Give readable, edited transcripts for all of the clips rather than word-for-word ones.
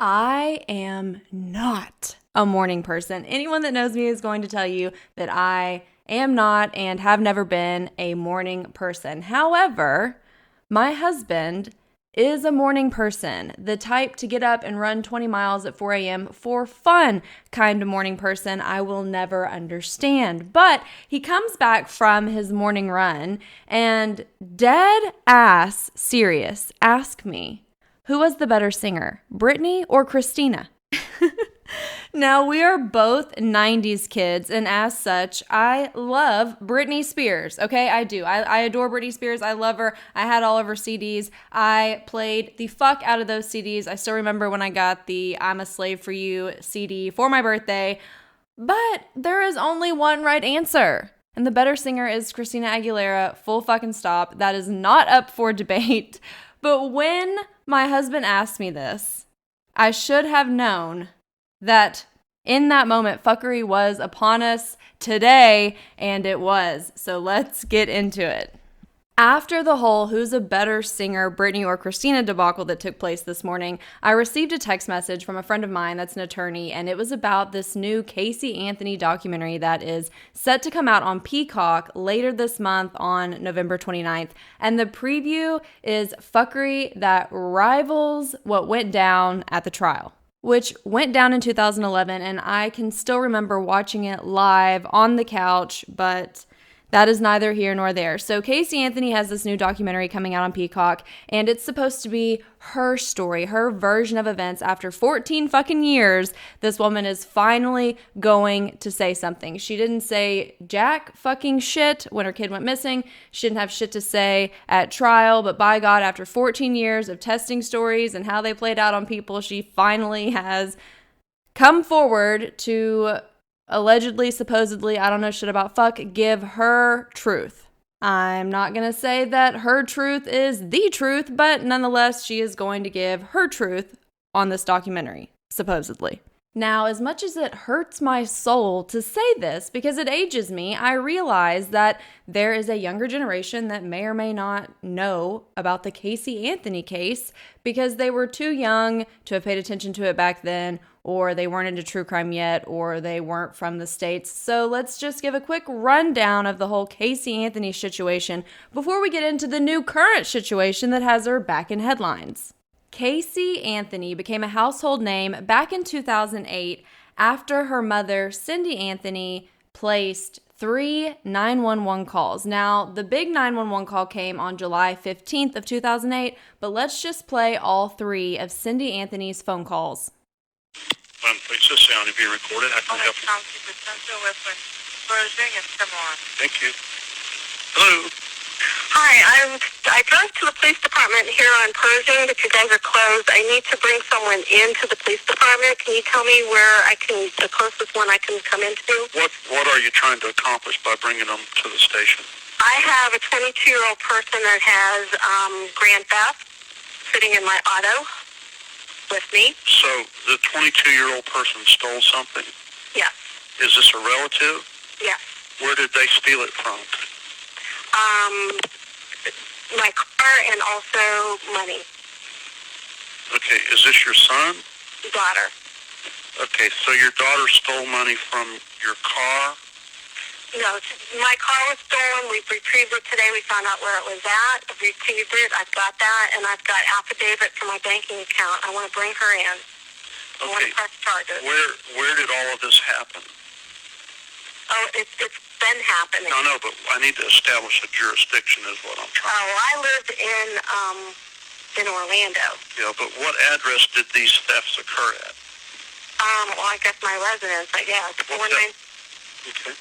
I am not a morning person. Anyone that knows me is going to tell you that I am not and have never been a morning person. However, my husband is a morning person, the type to get up and run 20 miles at 4 a.m. for fun kind of morning person I will never understand. But he comes back from his morning run and dead ass serious ask me, who was the better singer, Britney or Christina? Now, we are both 90s kids, and as such, I love Britney Spears, okay? I do. I adore Britney Spears. I love her. I had all of her CDs. I played the fuck out of those CDs. I still remember when I got the I'm a Slave for You CD for my birthday, but there is only one right answer. And the better singer is Christina Aguilera, full fucking stop. That is not up for debate. But when my husband asked me this, I should have known that in that moment, fuckery was upon us today, and it was. So let's get into it. After the whole who's a better singer, Britney or Christina debacle that took place this morning, I received a text message from a friend of mine that's an attorney, and it was about this new Casey Anthony documentary that is set to come out on Peacock later this month on November 29th. And the preview is fuckery that rivals what went down at the trial, which went down in 2011, and I can still remember watching it live on the couch, but that is neither here nor there. So Casey Anthony has this new documentary coming out on Peacock, and it's supposed to be her story, her version of events. After 14 fucking years, this woman is finally going to say something. She didn't say jack fucking shit when her kid went missing. She didn't have shit to say at trial, but by God, after 14 years of testing stories and how they played out on people, she finally has come forward to allegedly, supposedly, I don't know shit about fuck, give her truth. I'm not going to say that her truth is the truth, but nonetheless, she is going to give her truth on this documentary, supposedly. Now, as much as it hurts my soul to say this, because it ages me, I realize that there is a younger generation that may or may not know about the Casey Anthony case because they were too young to have paid attention to it back then, or they weren't into true crime yet, or they weren't from the States. So let's just give a quick rundown of the whole Casey Anthony situation before we get into the new current situation that has her back in headlines. Casey Anthony became a household name back in 2008 after her mother, Cindy Anthony, placed 3 911 calls. Now, the big 911 call came on July 15th of 2008, but let's just play all 3 of Cindy Anthony's phone calls. Please, this sound is being recorded. I can help you. Thank you. Hello. Hi, I drove to the police department here on Pershing, but you guys are closed. I need to bring someone into the police department. Can you tell me where the closest one I can come into? What are you trying to accomplish by bringing them to the station? I have a 22-year-old person that has grand theft sitting in my auto with me. So the 22-year-old person stole something? Yes. Is this a relative? Yes. Where did they steal it from? My car and also money. Okay, is this your son? Daughter. Okay, so your daughter stole money from your car? No, my car was stolen. We retrieved it today. We found out where it was at. Retrieved it. I've got that, and I've got affidavit for my banking account. I want to bring her in. I want to press charges. Where did all of this happen? Oh, it's been happening. No, but I need to establish a jurisdiction is what I'm trying to... Oh, I live in Orlando. Yeah, but what address did these thefts occur at? Well, I guess my residence, I guess. Okay.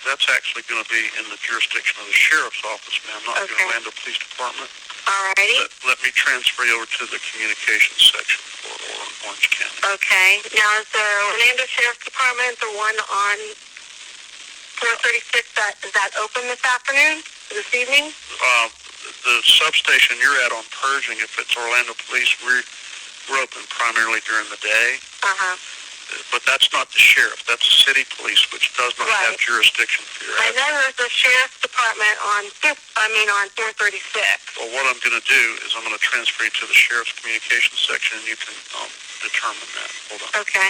That's actually going to be in the jurisdiction of the sheriff's office, ma'am, not the Orlando Police Department. All righty. Let me transfer you over to the communications section for Orange County. Okay. Now, is the Orlando Sheriff's Department the one on 436, is that open this afternoon, this evening? The substation you're at on Pershing, if it's Orlando Police, we're open primarily during the day. Uh-huh. But that's not the sheriff. That's the city police, which does not have jurisdiction for your address. And then there's the sheriff's department on 436. Well, what I'm going to do is I'm going to transfer you to the sheriff's communications section, and you can determine that. Hold on. Okay.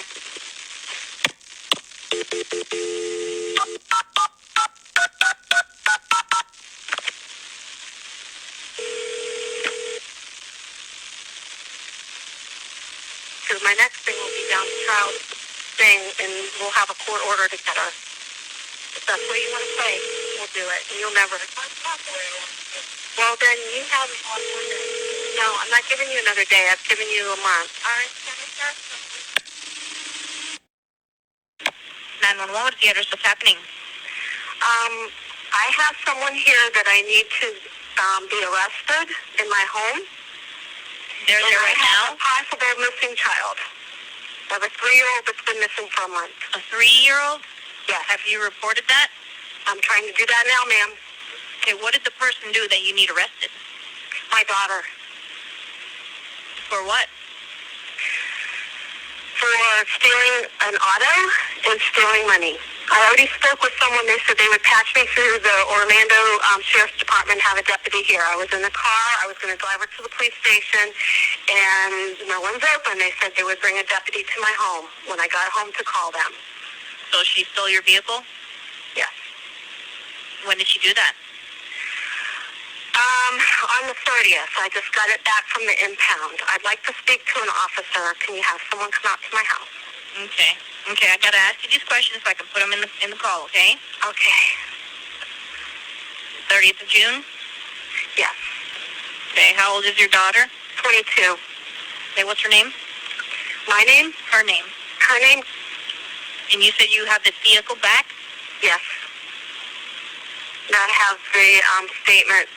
Because my next thing will be down the trial thing, and we'll have a court order to get her. If that's what you want to play, we'll do it. And you'll never. Well, then you have on Monday. No, I'm not giving you another day. I've given you a month. All right, 911, what's the address? What's happening? I have someone here that I need to be arrested in my home. They're there right now? A possible missing child. I have a 3-year-old that's been missing for a month. A 3-year-old? Yes. Have you reported that? I'm trying to do that now, ma'am. Okay, what did the person do that you need arrested? My daughter. For what? For stealing an auto and stealing money. I already spoke with someone. They said they would patch me through the Orlando Sheriff's Department and have a deputy here. I was in the car. I was going to drive her to the police station, and no one's open. They said they would bring a deputy to my home when I got home to call them. So she stole your vehicle? Yes. When did she do that? On the 30th. I just got it back from the impound. I'd like to speak to an officer. Can you have someone come out to my house? Okay. Okay, I gotta ask you these questions so I can put them in the call, okay? Okay. 30th of June? Yes. Okay, how old is your daughter? 22. Okay, what's her name? My name? Her name. Her name? And you said you have this vehicle back? Yes. Now I have the statement.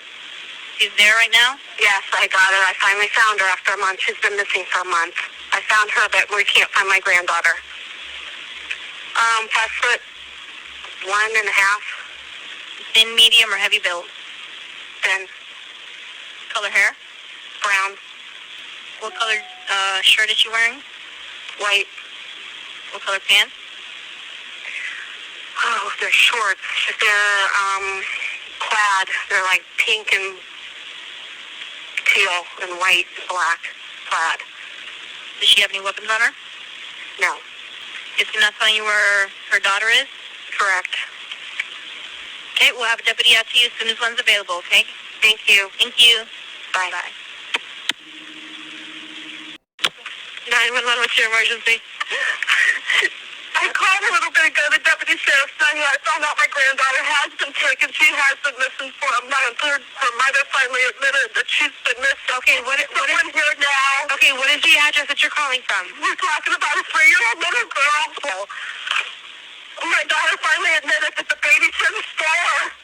She's there right now? Yes, I got her. I finally found her after a month. She's been missing for a month. I found her, but we can't find my granddaughter. 5'1.5". Thin, medium, or heavy build? Thin. Color hair? Brown. What color shirt is she wearing? White. What color pants? Oh, they're shorts. They're plaid. They're like pink and teal and white and black plaid. Does she have any weapons on her? No. Is she not telling you where her daughter is? Correct. Okay, we'll have a deputy out to you as soon as one's available, okay? Thank you. Thank you. Bye. Bye. 911, what's your emergency? I called a little bit ago. The deputy sheriff's down here. I found out my granddaughter has been taken. She has been missing for a month. Her mother finally admitted that she's been missing. Okay, what is here now? Okay, what is the address that you're calling from? We're talking about a 3-year-old little girl. My daughter finally admitted that the baby's in the store.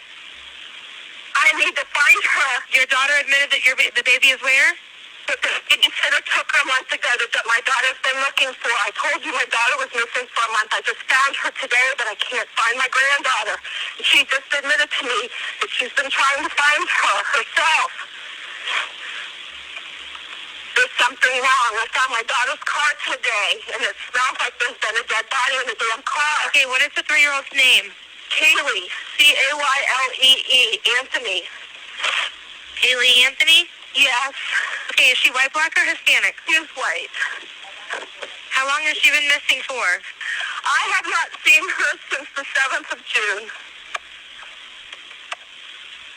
I need to find her. Your daughter admitted that the baby is where? The babysitter took her a month ago that my daughter's been looking for. I told you my daughter was missing for a month. I just found her today, but I can't find my granddaughter. She just admitted to me that she's been trying to find her herself. There's something wrong. I found my daughter's car today, and it smells like there's been a dead body in the damn car. Okay, what is the 3-year-old's name? Caylee. Caylee. Anthony. Caylee Anthony? Yes. Okay, is she white, black, or Hispanic? She's white. How long has she been missing for? I have not seen her since the 7th of June.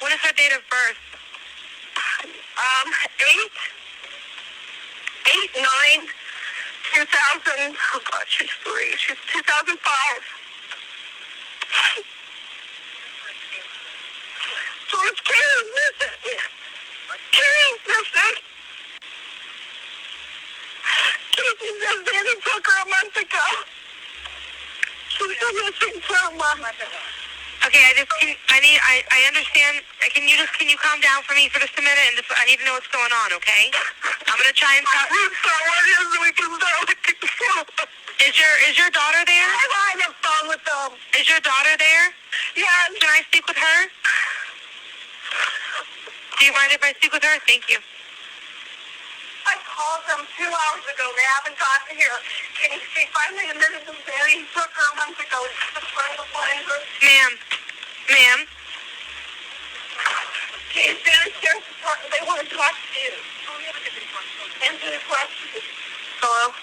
What is her date of birth? 8/9/2000. Oh God, she's 3. She's 2005. George Kaylee's missing. Kaylee's missing. Casey says Danny took her a month ago. She's been missing for a month. Okay, I understand. Can you calm down for me for just a minute? And I need to know what's going on, okay? I'm gonna try and talk. Is your daughter there? I'm on the phone with them. Is your daughter there? Yes. Can I speak with her? Do you mind if I speak with her? Thank you. I called them 2 hours ago. They haven't gotten here. She finally admitted to Danny took her a month ago. She's trying to find her. Ma'am. Okay, Danny's Sheriff's Department. They want to talk to you. Answer the question. Hello?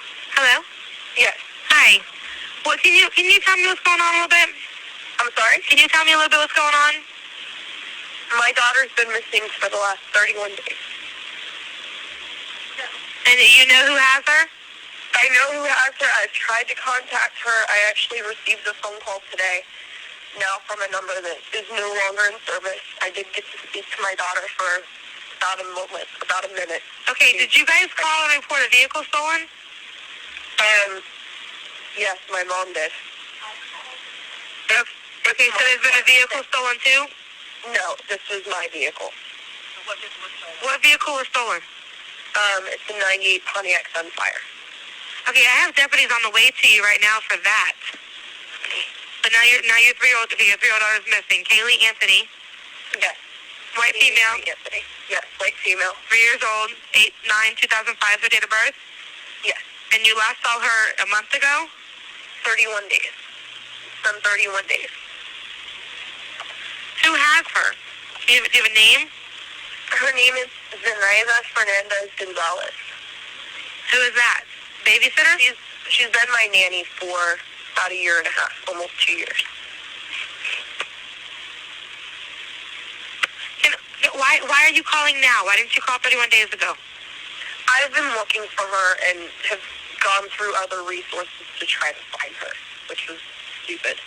Well, can you tell me what's going on a little bit? I'm sorry? Can you tell me a little bit what's going on? My daughter's been missing for the last 31 days. And you know who has her? I know who has her. I've tried to contact her. I actually received a phone call today, now from a number that is no longer in service. I did get to speak to my daughter for about a minute. Okay, did you guys call and report a vehicle stolen? Yes, my mom did. Okay, so there's been a vehicle stolen too? No, this was my vehicle. What vehicle was stolen? It's a 98 Pontiac Sunfire. Okay, I have deputies on the way to you right now for that. But now your 3-year-old daughter is missing. Caylee Anthony. Yes. White female. Anthony. Yes, white female. 3 years old, 8/9/2005, her date of birth? Yes. And you last saw her a month ago? 31 days. Some 31 days. Who has her? Do you have a name? Her name is Zenaida Fernandez Gonzalez. Who is that? Babysitter? She's been my nanny for about a year and a half, almost 2 years. Why are you calling now? Why didn't you call 31 days ago? I've been looking for her and have gone through other resources to try to find her, which was stupid.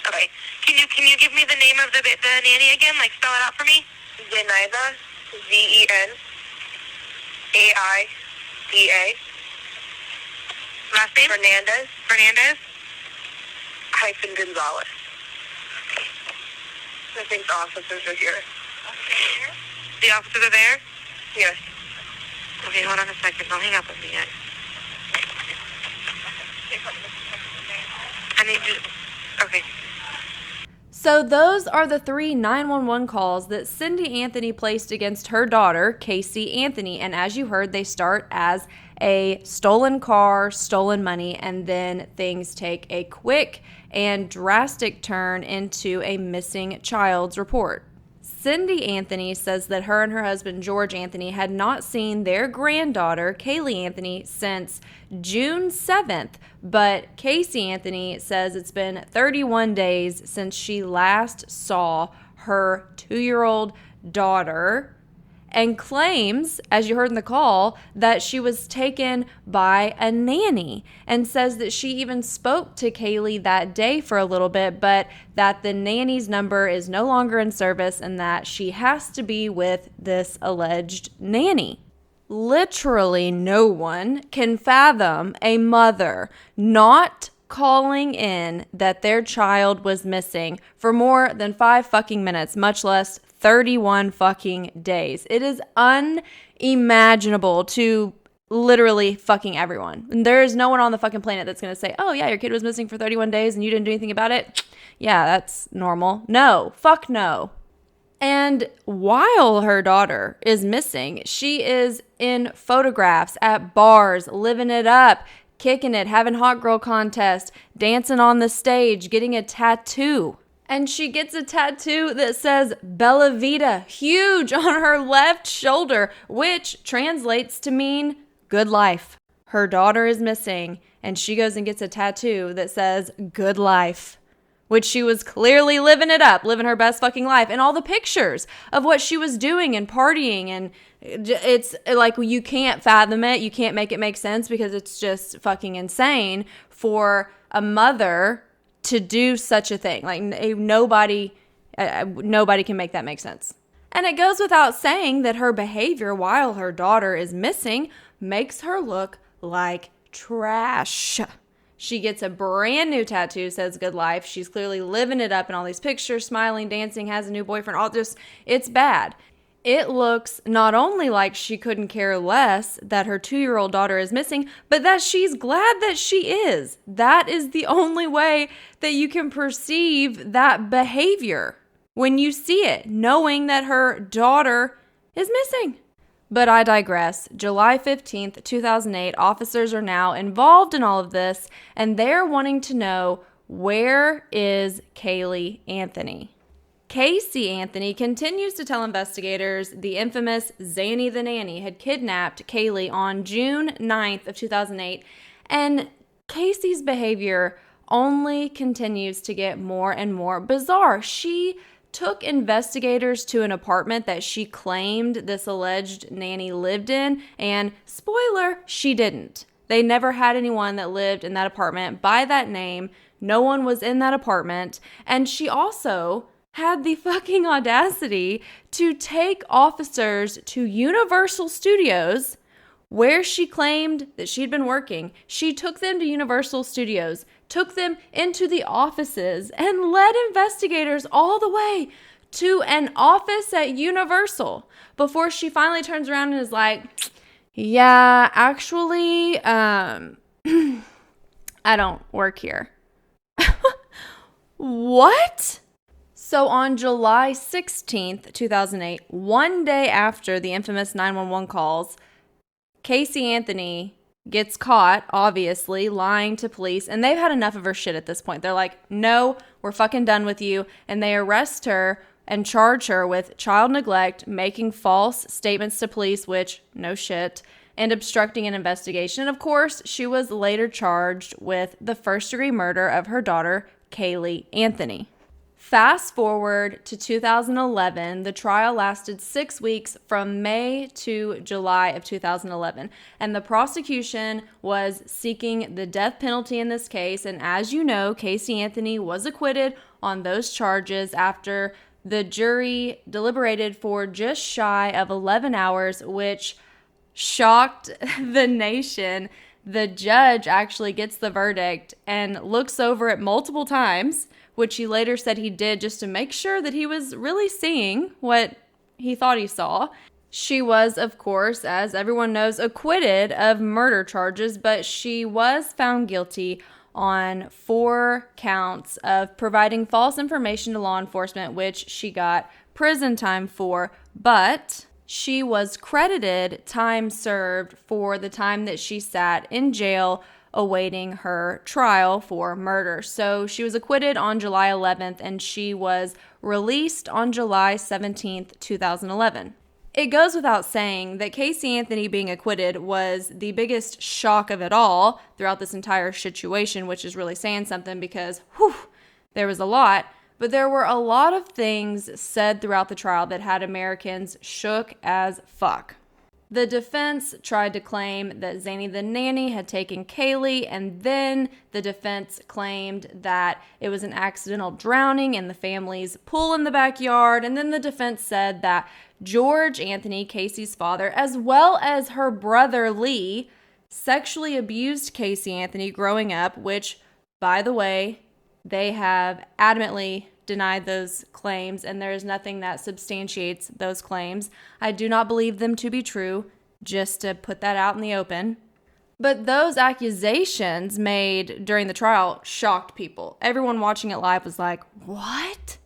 Okay. Can you give me the name of the nanny again? Like, spell it out for me? Zenaida, Zenaida. Last name? Fernandez. Hyphen Gonzalez. I think the officers are here. The officers are there? Yes. Okay, hold on a second. Don't hang up with me yet. I need you. Okay. So those are the 3 911 calls that Cindy Anthony placed against her daughter, Casey Anthony. And as you heard, they start as a stolen car, stolen money, and then things take a quick and drastic turn into a missing child's report. Cindy Anthony says that her and her husband, George Anthony, had not seen their granddaughter, Caylee Anthony, since June 7th. But Casey Anthony says it's been 31 days since she last saw her 2-year-old daughter, and claims, as you heard in the call, that she was taken by a nanny, and says that she even spoke to Caylee that day for a little bit, but that the nanny's number is no longer in service and that she has to be with this alleged nanny. Literally no one can fathom a mother not calling in that their child was missing for more than 5 fucking minutes, much less 31 fucking days. It is unimaginable to literally fucking everyone. And there is no one on the fucking planet that's going to say, oh yeah, your kid was missing for 31 days and you didn't do anything about it. Yeah, that's normal. No, fuck no. And while her daughter is missing, she is in photographs at bars, living it up, kicking it, having hot girl contest, dancing on the stage, getting a tattoo. And she gets a tattoo that says Bella Vita, huge on her left shoulder, which translates to mean good life. Her daughter is missing, and she goes and gets a tattoo that says good life, which she was clearly living it up, living her best fucking life. And all the pictures of what she was doing and partying, and it's like you can't fathom it. You can't make it make sense because it's just fucking insane for a mother to do such a thing. Like nobody can make that make sense. And it goes without saying that her behavior while her daughter is missing makes her look like trash. She gets a brand new tattoo, says good life. She's clearly living it up in all these pictures, smiling, dancing, has a new boyfriend, it's bad. It looks not only like she couldn't care less that her 2-year-old daughter is missing, but that she's glad that she is. That is the only way that you can perceive that behavior when you see it, knowing that her daughter is missing. But I digress. July 15th, 2008, officers are now involved in all of this, and they're wanting to know, where is Caylee Anthony? Casey Anthony continues to tell investigators the infamous Zanny the Nanny had kidnapped Caylee on June 9th of 2008, and Casey's behavior only continues to get more and more bizarre. She took investigators to an apartment that she claimed this alleged nanny lived in, and spoiler, she didn't. They never had anyone that lived in that apartment by that name. No one was in that apartment. And she also had the fucking audacity to take officers to Universal Studios, where she claimed that she'd been working. She took them to Universal Studios, took them into the offices, and led investigators all the way to an office at Universal before she finally turns around and is like, yeah, actually, I don't work here. What? So on July 16th, 2008, one day after the infamous 911 calls, Casey Anthony gets caught, obviously, lying to police, and they've had enough of her shit at this point. They're like, no, we're fucking done with you, and they arrest her and charge her with child neglect, making false statements to police, which, no shit, and obstructing an investigation. And of course, she was later charged with the first-degree murder of her daughter, Caylee Anthony. Fast forward to 2011, the trial lasted 6 weeks from May to July of 2011, and the prosecution was seeking the death penalty in this case, and as you know, Casey Anthony was acquitted on those charges after the jury deliberated for just shy of 11 hours, which shocked the nation. The judge actually gets the verdict and looks over it multiple times, which he later said he did just to make sure that he was really seeing what he thought he saw. She was, of course, as everyone knows, acquitted of murder charges, but she was found guilty on 4 counts of providing false information to law enforcement, which she got prison time for, but she was credited time served for the time that she sat in jail awaiting her trial for murder. So she was acquitted on July 11th and she was released on July 17th, 2011. It goes without saying that Casey Anthony being acquitted was the biggest shock of it all throughout this entire situation, which is really saying something because, there was a lot. But there were a lot of things said throughout the trial that had Americans shook as fuck. The defense tried to claim that Zany the nanny had taken Caylee, and then the defense claimed that it was an accidental drowning in the family's pool in the backyard. And then the defense said that George Anthony, Casey's father, as well as her brother Lee, sexually abused Casey Anthony growing up, which, by the way, they have adamantly denied those claims, and there is nothing that substantiates those claims. I do not believe them to be true, just to put that out in the open. But those accusations made during the trial shocked people. Everyone watching it live was like, what?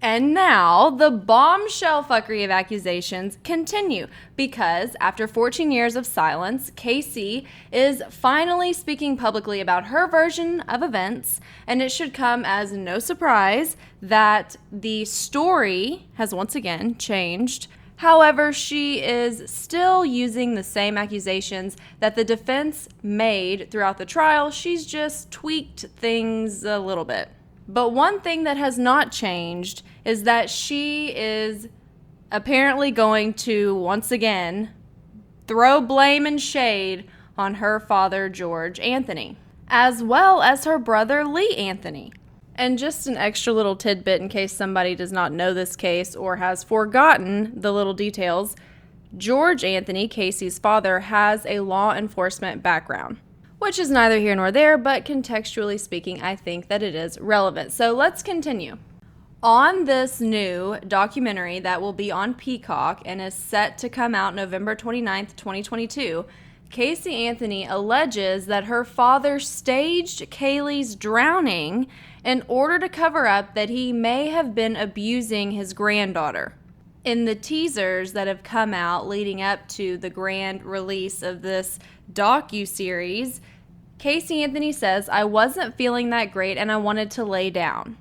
And now the bombshell fuckery of accusations continue because after 14 years of silence, Casey is finally speaking publicly about her version of events, and it should come as no surprise that the story has once again changed. However, she is still using the same accusations that the defense made throughout the trial. She's just tweaked things a little bit. But one thing that has not changed is that she is apparently going to, once again, throw blame and shade on her father, George Anthony, as well as her brother, Lee Anthony. And just an extra little tidbit in case somebody does not know this case or has forgotten the little details, George Anthony, Casey's father, has a law enforcement background, which is neither here nor there, but contextually speaking, I think that it is relevant. So let's continue. On this new documentary that will be on Peacock and is set to come out November 29th, 2022, Casey Anthony alleges that her father staged Caylee's drowning in order to cover up that he may have been abusing his granddaughter. In the teasers that have come out leading up to the grand release of this Docu series, Casey Anthony says, "I wasn't feeling that great and I wanted to lay down."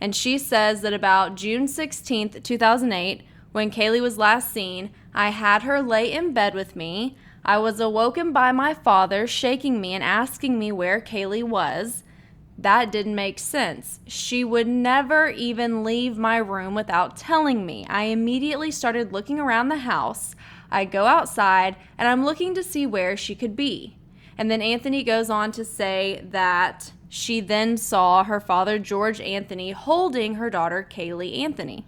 And she says that about June 16th, 2008, when Caylee was last seen, "I had her lay in bed with me. I was awoken by my father shaking me and asking me where Caylee was. That didn't make sense. She would never even leave my room without telling me. I immediately started looking around the house. I go outside and I'm looking to see where she could be. And then Anthony goes on to say that she then saw her father, George Anthony, holding her daughter, Caylee Anthony.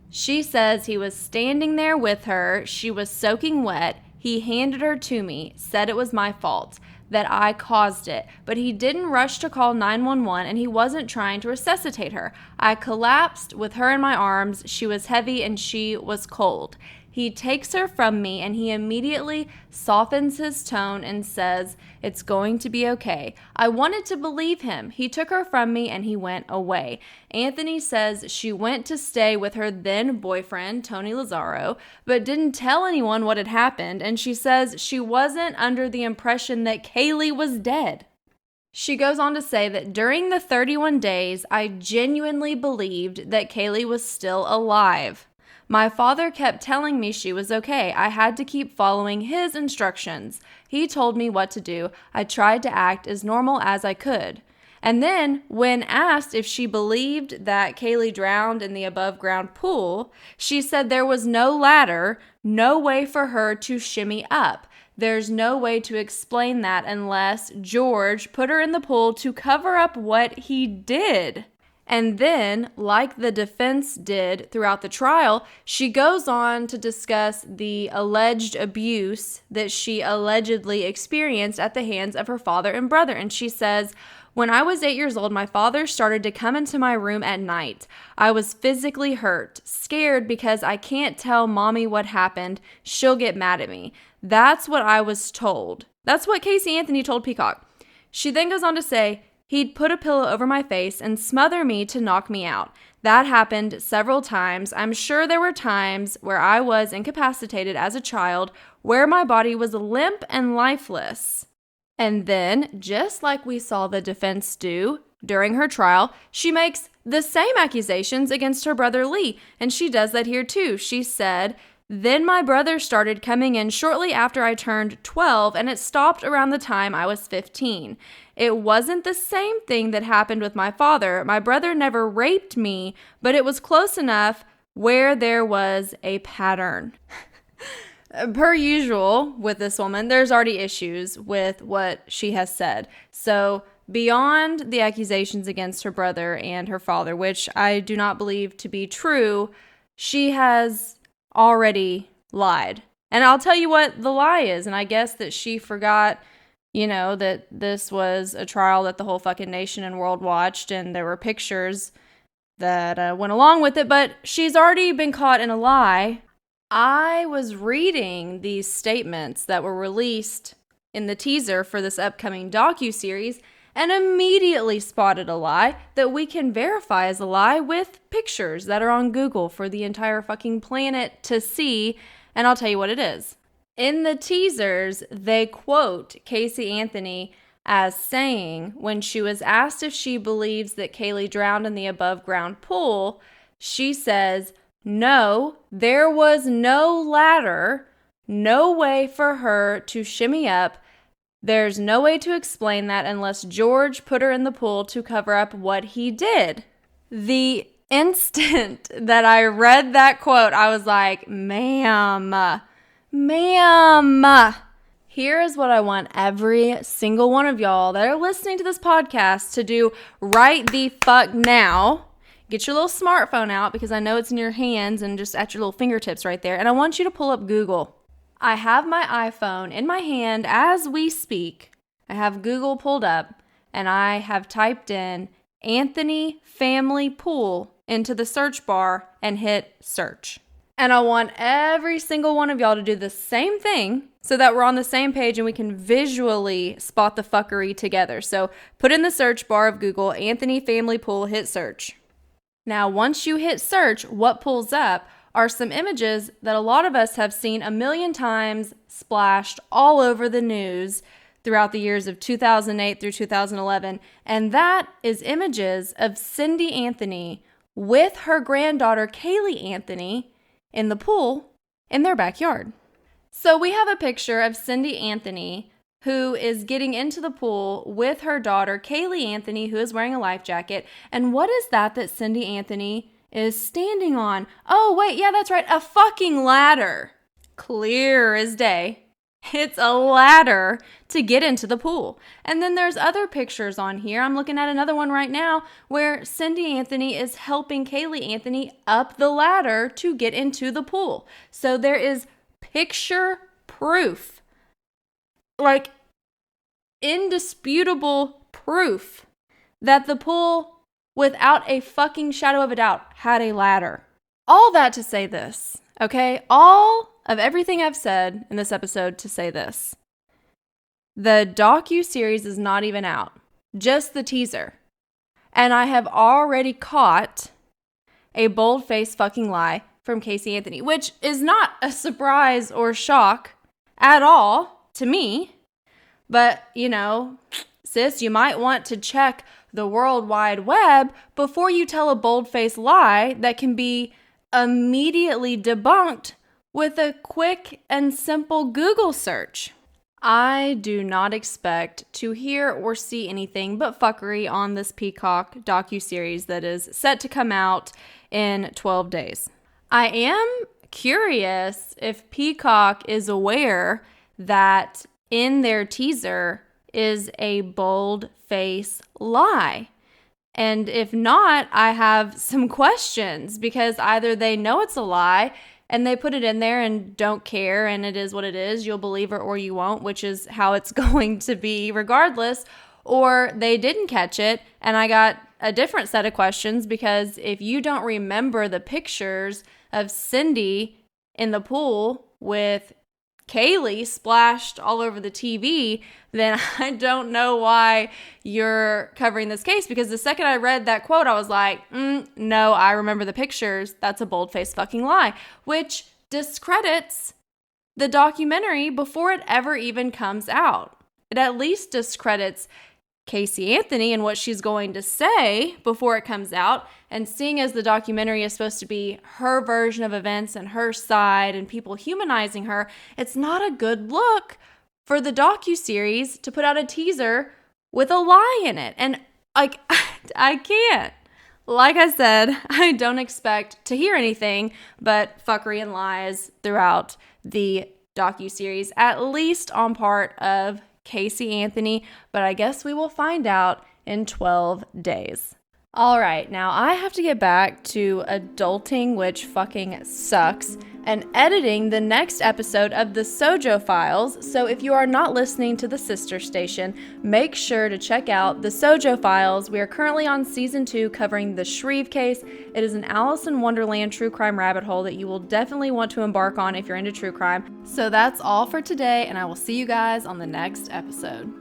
She says he was standing there with her. She was soaking wet. He handed her to me, said it was my fault, that I caused it, but he didn't rush to call 911 and he wasn't trying to resuscitate her. I collapsed with her in my arms. She was heavy and she was cold. He takes her from me and he immediately softens his tone and says, "It's going to be okay." I wanted to believe him. He took her from me and he went away. Anthony says she went to stay with her then boyfriend, Tony Lazzaro, but didn't tell anyone what had happened, and she says she wasn't under the impression that Caylee was dead. She goes on to say that during the 31 days, I genuinely believed that Caylee was still alive. My father kept telling me she was okay. I had to keep following his instructions. He told me what to do. I tried to act as normal as I could. And then, when asked if she believed that Caylee drowned in the above-ground pool, she said there was no ladder, no way for her to shimmy up. There's no way to explain that unless George put her in the pool to cover up what he did. And then, like the defense did throughout the trial, she goes on to discuss the alleged abuse that she allegedly experienced at the hands of her father and brother. And she says, "When I was 8 years old, my father started to come into my room at night. I was physically hurt, scared because I can't tell mommy what happened. She'll get mad at me. That's what I was told." That's what Casey Anthony told Peacock. She then goes on to say, "He'd put a pillow over my face and smother me to knock me out. That happened several times. I'm sure there were times where I was incapacitated as a child, where my body was limp and lifeless." And then, just like we saw the defense do during her trial, she makes the same accusations against her brother Lee, and she does that here too. She said, "Then my brother started coming in shortly after I turned 12, and it stopped around the time I was 15. It wasn't the same thing that happened with my father. My brother never raped me, but it was close enough where there was a pattern." Per usual with this woman, there's already issues with what she has said. So beyond the accusations against her brother and her father, which I do not believe to be true, she has already lied. And I'll tell you what the lie is. And I guess that she forgot, that this was a trial that the whole fucking nation and world watched, and there were pictures that went along with it, but she's already been caught in a lie. I was reading these statements that were released in the teaser for this upcoming Docu series and immediately spotted a lie that we can verify as a lie with pictures that are on Google for the entire fucking planet to see, and I'll tell you what it is. In the teasers, they quote Casey Anthony as saying, when she was asked if she believes that Caylee drowned in the above-ground pool, she says, "No, there was no ladder, no way for her to shimmy up. There's no way to explain that unless George put her in the pool to cover up what he did." The instant that I read that quote, I was like, ma'am, here is what I want every single one of y'all that are listening to this podcast to do right the fuck now. Get your little smartphone out, because I know it's in your hands and just at your little fingertips right there. And I want you to pull up Google. I have my iPhone in my hand as we speak. I have Google pulled up, and I have typed in Anthony Family Pool into the search bar and hit search. And I want every single one of y'all to do the same thing so that we're on the same page and we can visually spot the fuckery together. So put in the search bar of Google, Anthony Family Pool, hit search. Now, once you hit search, what pulls up are some images that a lot of us have seen a million times splashed all over the news throughout the years of 2008 through 2011. And that is images of Cindy Anthony with her granddaughter, Caylee Anthony, in the pool in their backyard. So we have a picture of Cindy Anthony, who is getting into the pool with her daughter, Caylee Anthony, who is wearing a life jacket. And what is that Cindy Anthony is standing on? Oh, wait, yeah, that's right, a fucking ladder. Clear as day. It's a ladder to get into the pool. And then there's other pictures on here. I'm looking at another one right now where Cindy Anthony is helping Caylee Anthony up the ladder to get into the pool. So there is picture proof, like indisputable proof that the pool, without a fucking shadow of a doubt, had a ladder. All that to say this, okay? All of everything I've said in this episode to say this. The Docu series is not even out, just the teaser. And I have already caught a bold-faced fucking lie from Casey Anthony, which is not a surprise or shock at all to me. But, you know, sis, you might want to check the World Wide Web before you tell a bold-faced lie that can be immediately debunked with a quick and simple Google search. I do not expect to hear or see anything but fuckery on this Peacock docuseries that is set to come out in 12 days. I am curious if Peacock is aware that in their teaser is a bold-faced lie. And if not, I have some questions, because either they know it's a lie and they put it in there and don't care, and it is what it is. You'll believe it or you won't, which is how it's going to be regardless. Or they didn't catch it, and I got a different set of questions, because if you don't remember the pictures of Cindy in the pool with Caylee splashed all over the TV, then I don't know why you're covering this case, because the second I read that quote, I was like, no, I remember the pictures. That's a bold-faced fucking lie, which discredits the documentary before it ever even comes out. It at least discredits Casey Anthony and what she's going to say before it comes out. And seeing as the documentary is supposed to be her version of events and her side and people humanizing her, it's not a good look for the docuseries to put out a teaser with a lie in it. And like, I can't. Like I said, I don't expect to hear anything but fuckery and lies throughout the docuseries, at least on part of Casey Anthony, but I guess we will find out in 12 days. All right, now I have to get back to adulting, which fucking sucks, and editing the next episode of the SoJo Files. So if you are not listening to the sister station, make sure to check out the SoJo Files. We are currently on season 2 covering the Shreve case. It is an Alice in Wonderland true crime rabbit hole that you will definitely want to embark on if you're into true crime. So that's all for today, and I will see you guys on the next episode.